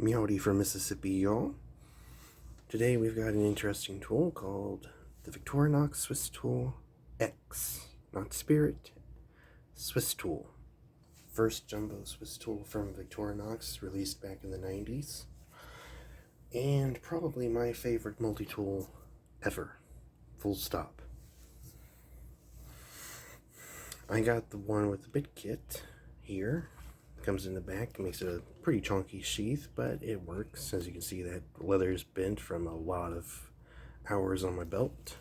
Meowdy from Mississippi, y'all. Today we've got an interesting tool called the Victorinox Swisstool X. Not Spirit, Swisstool. First jumbo Swiss tool from Victorinox, released back in the 90s. And probably my favorite multi-tool ever. Full stop. I got the one with the bit kit here. Comes in the back, makes it a pretty chunky sheath, but it works. As you can see, that leather's bent from a lot of hours on my belt.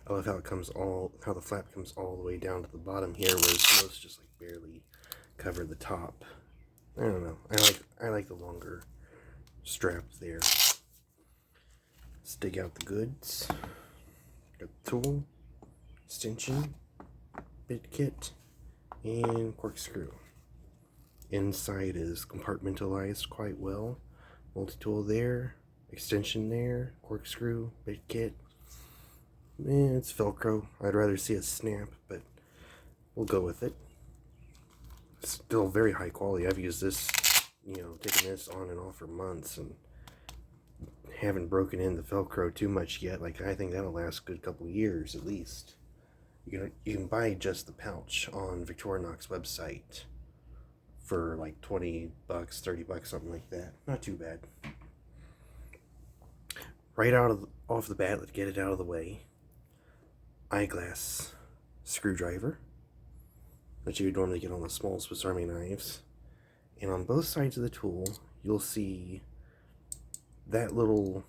I love how the flap comes all the way down to the bottom here, whereas most just like barely cover the top. I don't know. I like the longer strap there. Let's dig out the goods. Got the tool, extension, bit kit, and corkscrew. Inside is compartmentalized quite well. Multi-tool there, extension there, corkscrew, bit kit. It's Velcro. I'd rather see it snap, but we'll go with it. Still very high quality. I've used this, taking this on and off for months and haven't broken in the Velcro too much yet. Like, I think that'll last a good couple years at least. You can buy just the pouch on Victorinox website for like 20 bucks, 30 bucks, something like that. Not too bad. Right off the bat, let's get it out of the way. Eyeglass screwdriver that you would normally get on the small Swiss Army knives. And on both sides of the tool, you'll see that little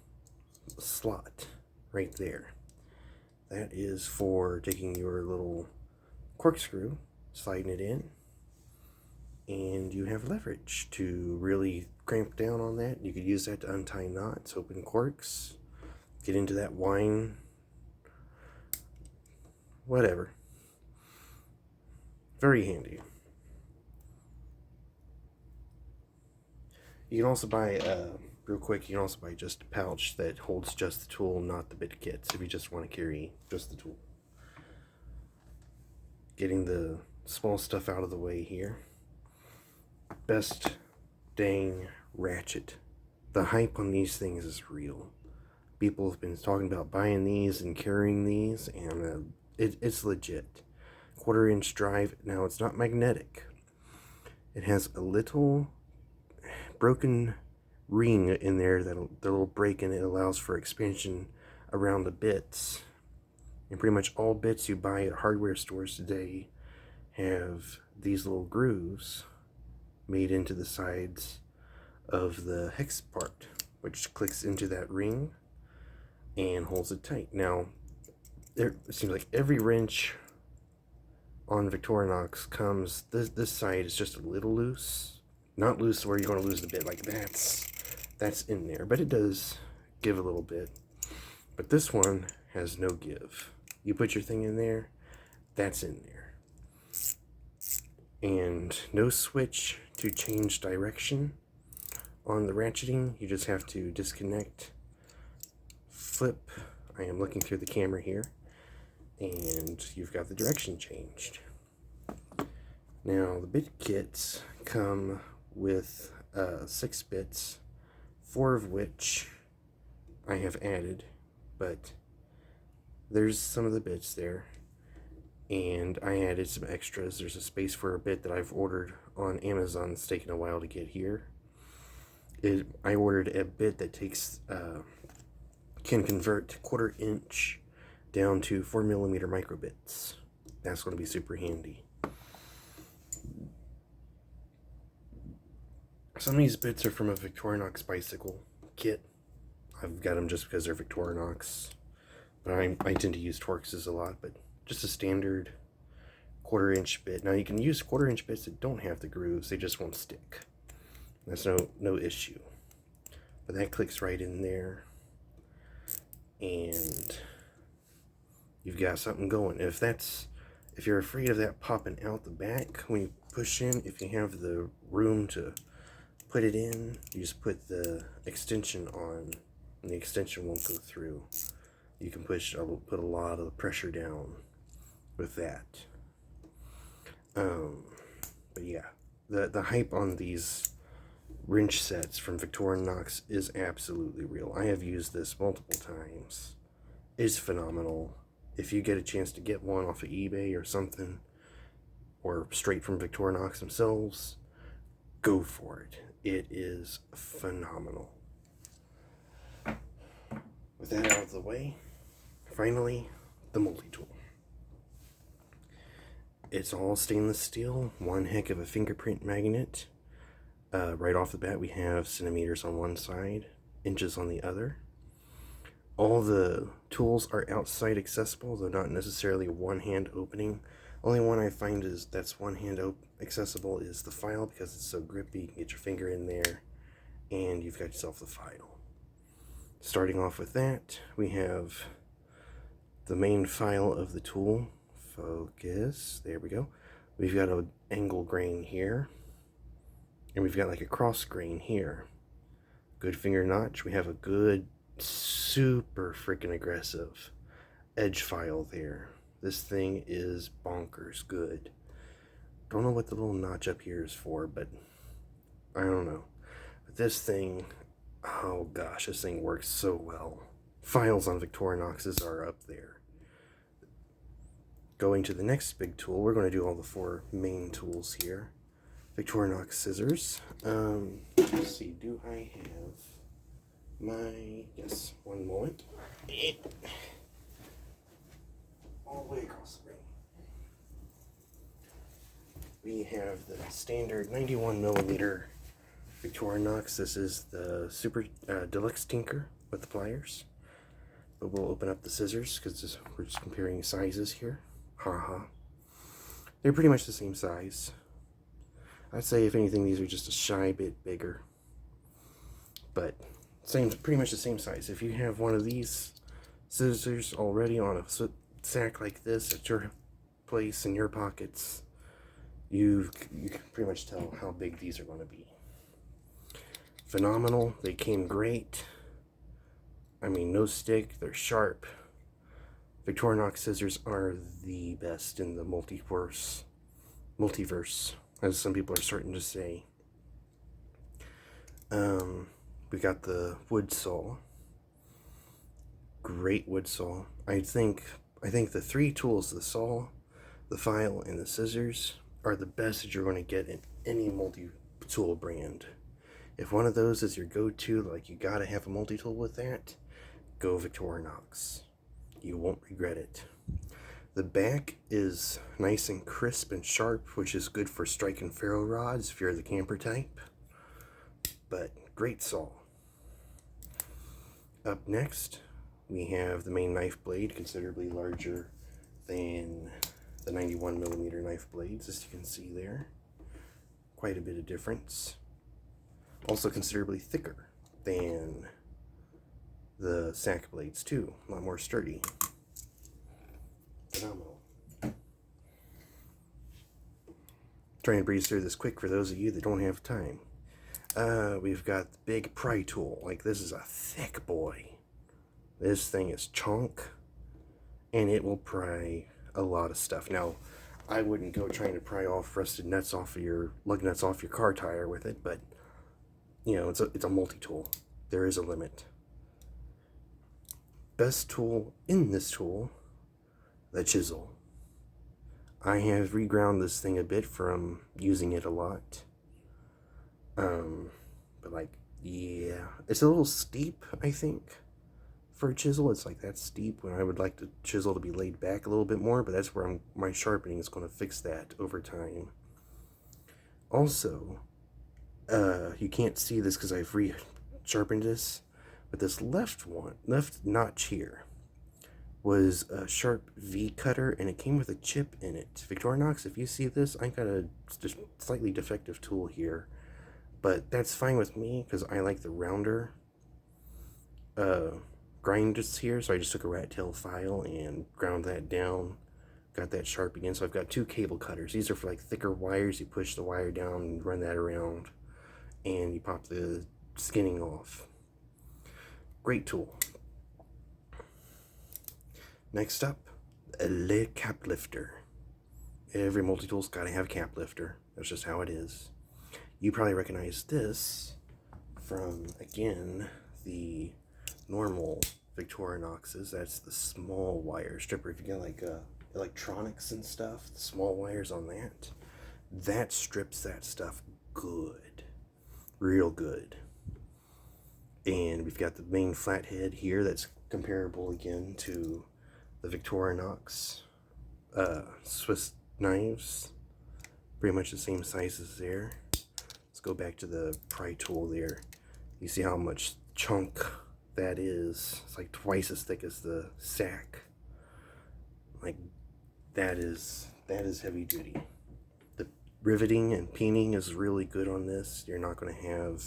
slot right there. That is for taking your little corkscrew, sliding it in, and you have leverage to really cramp down on that. You could use that to untie knots, open corks, get into that wine, whatever. Very handy. You can also buy, real quick, you can also buy just a pouch that holds just the tool, not the bit kits, if you just want to carry just the tool. Getting the small stuff out of the way here. Best dang Ratchet. The hype on these things is real. People have been talking about buying these and carrying these, and it's legit. 1/4-inch drive. Now, it's not magnetic. It has a little broken ring in there, the little break in it allows for expansion around the bits. And pretty much all bits you buy at hardware stores today have these little grooves made into the sides of the hex part, which clicks into that ring and holds it tight. Now, it seems like every wrench on Victorinox comes, this side is just a little loose. Not loose where you're going to lose the bit, like that's in there, but it does give a little bit. But this one has no give. You put your thing in there, that's in there. And no switch to change direction on the ratcheting. You just have to disconnect, flip. I am looking through the camera here, and you've got the direction changed. Now, the bit kits come with 6 bits, 4 of which I have added, but there's some of the bits there, and I added some extras. There's a space for a bit that I've ordered on Amazon. It's taken a while to get here. I ordered a bit that can convert 1/4-inch down to 4mm microbits. That's going to be super handy. Some of these bits are from a Victorinox bicycle kit. I've got them just because they're Victorinox, but I tend to use Torxes a lot. But just a standard 1/4-inch bit. Now, you can use 1/4-inch bits that don't have the grooves, they just won't stick. That's no issue. But that clicks right in there, and you've got something going. If you're afraid of that popping out the back when you push in, if you have the room to put it in, you just put the extension on, and the extension won't go through. You can put a lot of the pressure down with that. But yeah, the hype on these wrench sets from Victorinox is absolutely real. I have used this multiple times. It's phenomenal. If you get a chance to get one off of eBay or something, or straight from Victorinox themselves, go for it. It is phenomenal. With that out of the way, finally, the multi-tool. It's all stainless steel, one heck of a fingerprint magnet. Right off the bat, we have centimeters on one side, inches on the other. All the tools are outside accessible, though not necessarily one-hand opening. Only one I find is that's one-hand accessible is the file, because it's so grippy. You can get your finger in there, and you've got yourself the file. Starting off with that, we have the main file of the tool. Focus. There we go. We've got an angle grain here, and we've got like a cross grain here. Good finger notch. We have a good, super freaking aggressive edge file there. This thing is bonkers good. Don't know what the little notch up here is for, but I don't know. But this thing, oh gosh, this thing works so well. Files on Victorinox's are up there. Going to the next big tool, we're going to do all the 4 main tools here. Victorinox scissors. Let's see, do I have my, yes, one moment. All the way across the ring. We have the standard 91mm Victorinox. This is the Super Deluxe Tinker with the pliers. But we'll open up the scissors because we're just comparing sizes here. Haha. They're pretty much the same size. I'd say if anything these are just a shy bit bigger. But pretty much the same size. If you have one of these scissors already on a sack like this at your place in your pockets, you can pretty much tell how big these are going to be. Phenomenal. They came great. I mean, no stick. They're sharp. Victorinox scissors are the best in the multiverse, as some people are starting to say. We got the wood saw. Great wood saw. I think the 3 tools, the saw, the file, and the scissors, are the best that you're going to get in any multi-tool brand. If one of those is your go-to, like you gotta have a multi-tool with that, go Victorinox. You won't regret it. The back is nice and crisp and sharp, which is good for striking ferro rods if you're the camper type. But great saw. Up next, we have the main knife blade, considerably larger than the 91mm knife blades, as you can see there. Quite a bit of difference. Also considerably thicker than the sack blades too. A lot more sturdy. Phenomenal. Trying to breeze through this quick for those of you that don't have time. We've got the big pry tool. Like, this is a thick boy. This thing is chunk, and it will pry a lot of stuff. Now, I wouldn't go trying to pry off rusted nuts off of your lug nuts off your car tire with it, but you know, it's a multi-tool. There is a limit. Best tool in this tool, the chisel. I have reground this thing a bit from using it a lot. But like, yeah, it's a little steep, I think, for a chisel. It's like that steep when I would like the chisel to be laid back a little bit more, but that's where my sharpening is going to fix that over time. Also, you can't see this because I've re-sharpened this, but this left notch here was a sharp V cutter, and it came with a chip in it. Victorinox, if you see this, I got a just slightly defective tool here, but that's fine with me because I like the rounder grind just here. So I just took a rat tail file and ground that down, got that sharp again. So I've got 2 cable cutters. These are for like thicker wires. You push the wire down and run that around, and you pop the skinning off. Great tool. Next up, a cap lifter. Every multi-tool's got to have a cap lifter. That's just how it is. You probably recognize this from, again, the normal Victorinoxes. That's the small wire stripper. If you get like electronics and stuff, the small wires on that strips that stuff good, real good. And we've got the main flathead here that's comparable again to the Victorinox Swiss knives. Pretty much the same sizes there. Let's go back to the pry tool there. You see how much chunk that is. It's like twice as thick as the sack. Like that is heavy duty. The riveting and peening is really good on this. You're not going to have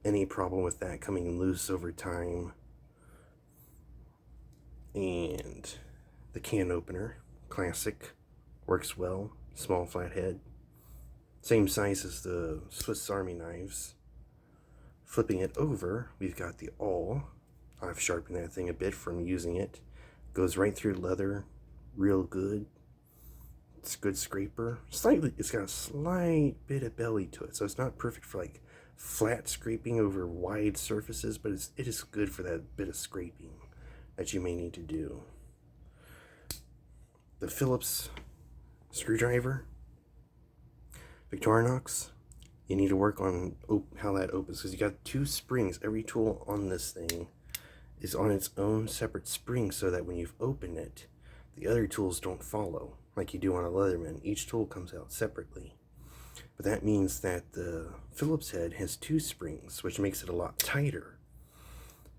any problem with that coming loose over time. And the can opener, classic, works well. Small flathead, same size as the Swiss Army knives. Flipping it over, we've got the awl. I've sharpened that thing a bit from using it. Goes right through leather, real good. It's a good scraper. It's got a slight bit of belly to it, so it's not perfect for like flat scraping over wide surfaces, but it is good for that bit of scraping that you may need to do. The Phillips screwdriver, Victorinox, you need to work on how that opens, because you got 2 springs. Every tool on this thing is on its own separate spring, so that when you've opened it, the other tools don't follow like you do on a Leatherman. Each tool comes out separately. But that means that the Phillips head has 2 springs, which makes it a lot tighter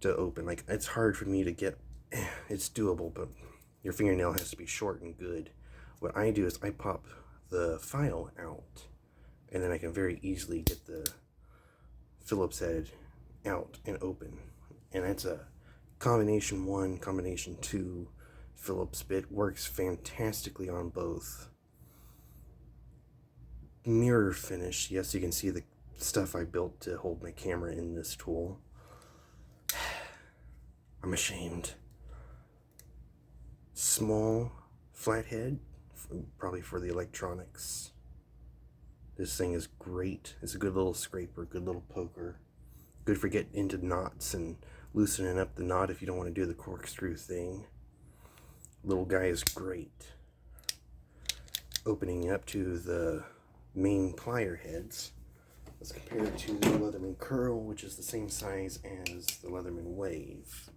to open. Like, it's hard for me to get, it's doable, but your fingernail has to be short and good. What I do is I pop the file out, and then I can very easily get the Phillips head out and open. And that's a combination 1, combination 2 Phillips bit. Works fantastically on both. Mirror finish. Yes, you can see the stuff I built to hold my camera in this tool. I'm ashamed. Small flathead, probably for the electronics. This thing is great. It's a good little scraper, good little poker. Good for getting into knots and loosening up the knot if you don't want to do the corkscrew thing. Little guy is great. Opening up to the main plier heads. Let's compare it to the Leatherman Curl, which is the same size as the Leatherman Wave.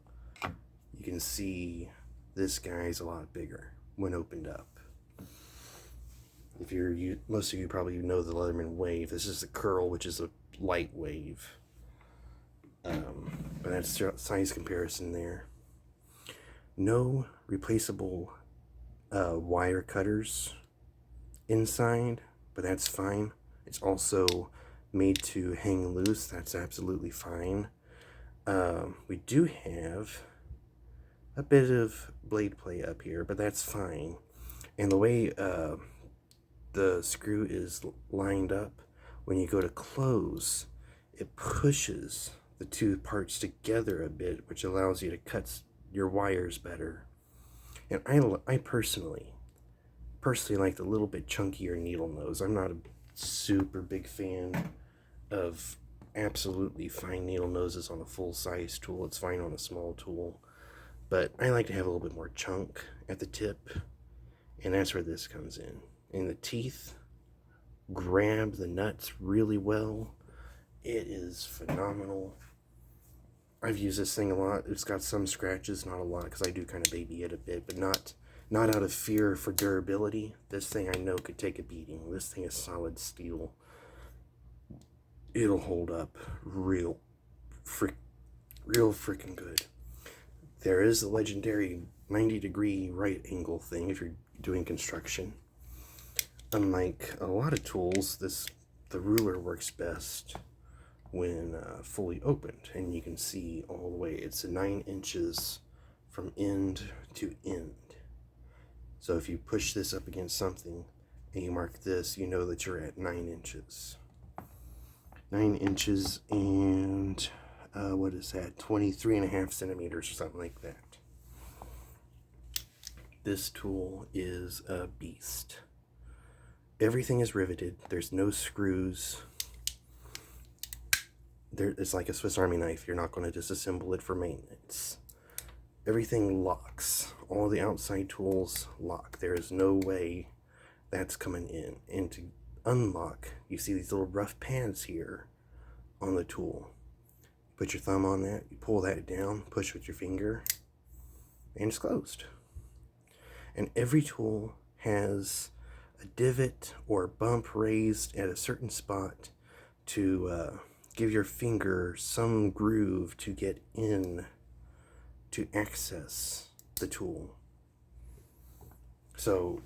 You can see this guy's a lot bigger when opened up. If most of you probably know the Leatherman Wave. This is the Curl, which is a light wave. But that's size comparison there. No replaceable wire cutters inside, but that's fine. It's also made to hang loose. That's absolutely fine. We do have a bit of blade play up here, but that's fine. And the way the screw is lined up, when you go to close, it pushes the 2 parts together a bit, which allows you to cut your wires better. And I personally like the little bit chunkier needle nose. I'm not a super big fan of absolutely fine needle noses on a full-size tool. It's fine on a small tool, but I like to have a little bit more chunk at the tip, and that's where this comes in. And the teeth grab the nuts really well. It is phenomenal. I've used this thing a lot. It's got some scratches, not a lot, because I do kind of baby it a bit, but not out of fear for durability. This thing I know could take a beating. This thing is solid steel. It'll hold up real freaking good. There is the legendary 90-degree right angle thing if you're doing construction. Unlike a lot of tools, the ruler works best when fully opened, and you can see all the way. It's 9 inches from end to end. So if you push this up against something and you mark this, you know that you're at 9 inches. 9 inches and what is that? 23.5 centimeters or something like that. This tool is a beast. Everything is riveted. There's no screws. it's like a Swiss Army knife. You're not going to disassemble it for maintenance. Everything locks. All the outside tools lock. There is no way that's coming in. And to unlock, you see these little rough pads here on the tool. Put your thumb on that, you pull that down, push with your finger, and it's closed. And every tool has a divot or bump raised at a certain spot to give your finger some groove to get in to access the tool. So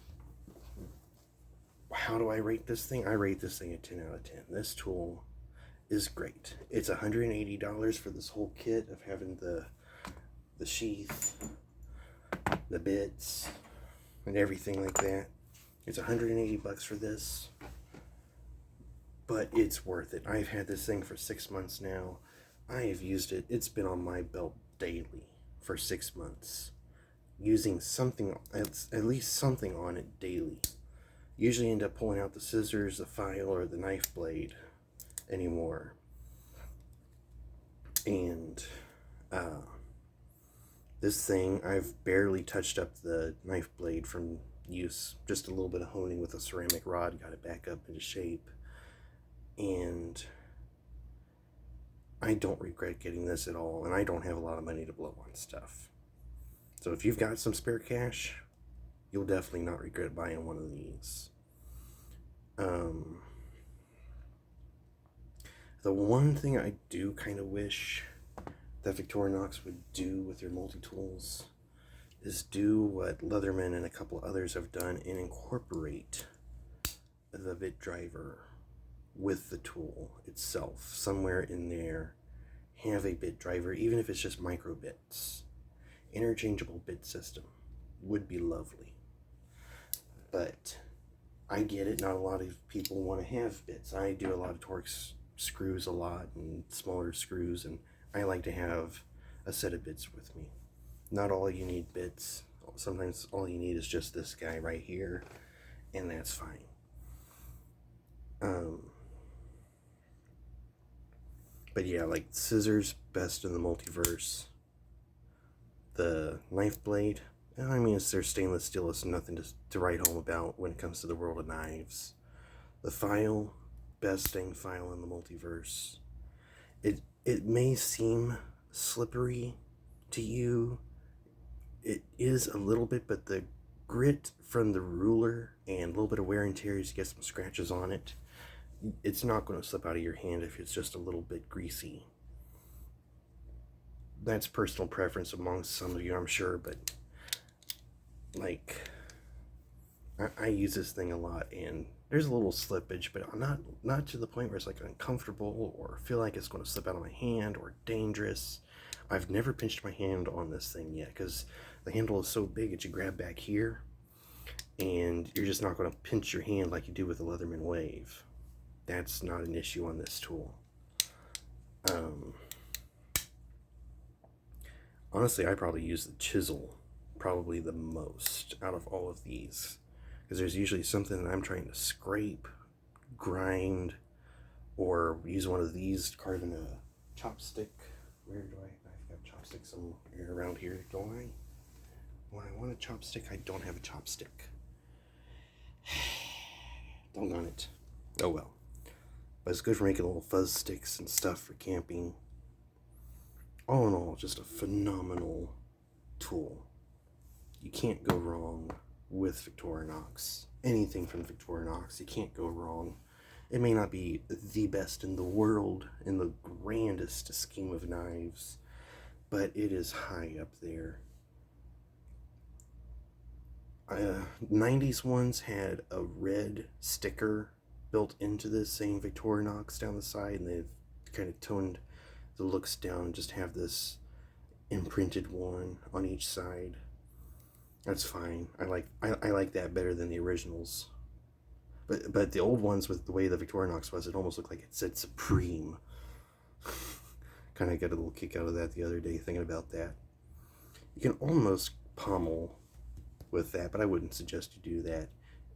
how do I rate this thing? I rate this thing a 10 out of 10. This tool is great. It's $180 for this whole kit of having the sheath, the bits, and everything like that. It's $180 for this, but it's worth it. I've had this thing for 6 months now. I have used it. It's been on my belt daily for 6 months, using something, at least something on it daily. Usually end up pulling out the scissors, the file, or the knife blade anymore. And this thing, I've barely touched up the knife blade from use. Just a little bit of honing with a ceramic rod, got it back up into shape. And I don't regret getting this at all, and I don't have a lot of money to blow on stuff. So if you've got some spare cash, you'll definitely not regret buying one of these. The one thing I do kind of wish that Victorinox would do with their multi-tools is do what Leatherman and a couple others have done and incorporate the bit driver with the tool itself. Somewhere in there, have a bit driver, even if it's just micro bits. Interchangeable bit system would be lovely. But I get it, not a lot of people want to have bits. I do a lot of Torx screws a lot and smaller screws, and I like to have a set of bits with me. Not all you need bits. Sometimes all you need is just this guy right here, and that's fine. But yeah, like scissors, best in the multiverse. The knife blade, I mean, they're stainless steel. It's nothing to write home about when it comes to the world of knives. The file, best dang file in the multiverse. It may seem slippery to you. It is a little bit, but the grit from the ruler and a little bit of wear and tear, you get some scratches on it. It's not going to slip out of your hand if it's just a little bit greasy. That's personal preference amongst some of you, I'm sure, but like, I use this thing a lot, and there's a little slippage, but not to the point where it's like uncomfortable or feel like it's going to slip out of my hand or dangerous. I've never pinched my hand on this thing yet because the handle is so big that you grab back here, and you're just not going to pinch your hand like you do with the Leatherman Wave. That's not an issue on this tool. Honestly, I probably use the chisel probably the most out of all of these, because there's usually something that I'm trying to scrape, grind, or use one of these to carve in a chopstick. Where do I've got chopsticks somewhere around here, don't I? When I want a chopstick, I don't have a chopstick. Doggone it. Oh well. But it's good for making little fuzz sticks and stuff for camping. All in all, just a phenomenal tool. You can't go wrong with Victorinox. Anything from Victorinox, you can't go wrong. It may not be the best in the world, in the grandest scheme of knives, but it is high up there. 90s ones had a red sticker built into this saying Victorinox down the side, and they've kind of toned the looks down and just have this imprinted one on each side. That's fine. I like that better than the originals. But the old ones, with the way the Victorinox was, it almost looked like it said Supreme. Kind of got a little kick out of that the other day thinking about that. You can almost pommel with that, but I wouldn't suggest you do that.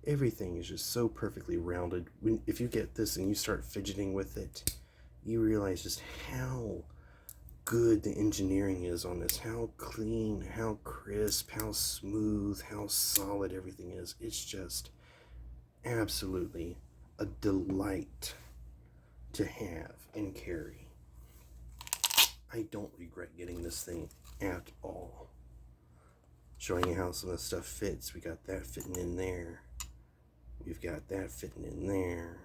Everything is just so perfectly rounded. If you get this and you start fidgeting with it, you realize just how good the engineering is on this, how clean, how crisp, how smooth, how solid everything is. It's just absolutely a delight to have and carry. I don't regret getting this thing at all. Showing you how some of the stuff fits. We got that fitting in there. We've got that fitting in there.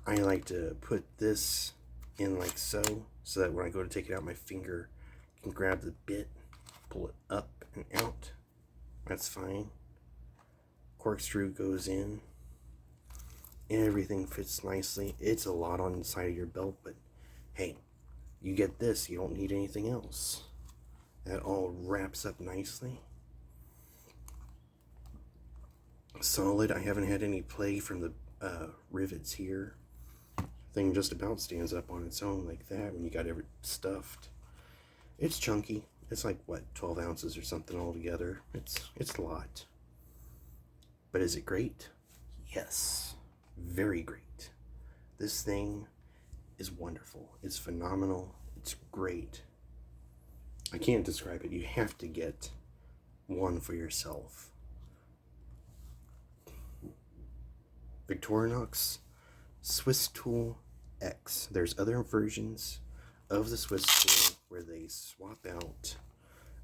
I like to put this in like so that when I go to take it out, my finger can grab the bit, pull it up and out. That's fine. Corkscrew goes in. Everything fits nicely. It's a lot on the side of your belt, but hey, you get this, you don't need anything else. That all wraps up nicely. Solid. I haven't had any play from the rivets here. Thing just about stands up on its own like that when you got everything stuffed. It's chunky. It's like, what, 12 ounces or something altogether. It's a lot. But is it great? Yes. Very great. This thing is wonderful. It's phenomenal. It's great. I can't describe it. You have to get one for yourself. Victorinox Swisstool X. There's other versions of the Swisstool where they swap out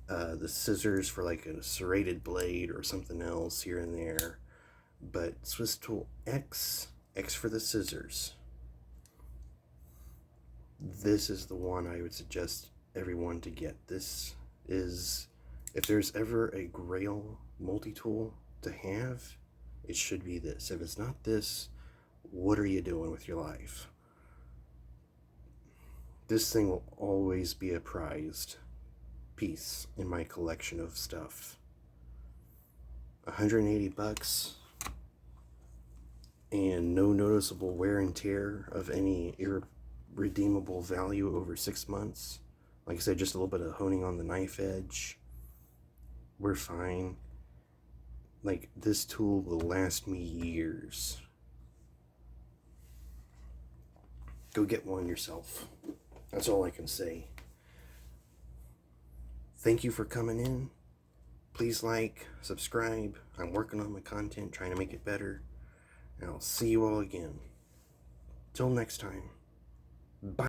the scissors for like a serrated blade or something else here and there. But Swisstool X, X for the scissors. This is the one I would suggest everyone to get. This is, if there's ever a grail multi-tool to have, it should be this. If it's not this, what are you doing with your life? This thing will always be a prized piece in my collection of stuff. 180 bucks and no noticeable wear and tear of any irredeemable value over 6 months. Like I said, just a little bit of honing on the knife edge. We're fine. Like, this tool will last me years. Go get one yourself. That's all I can say. Thank you for coming in. Please like, subscribe. I'm working on my content, trying to make it better. And I'll see you all again. Till next time. Bye.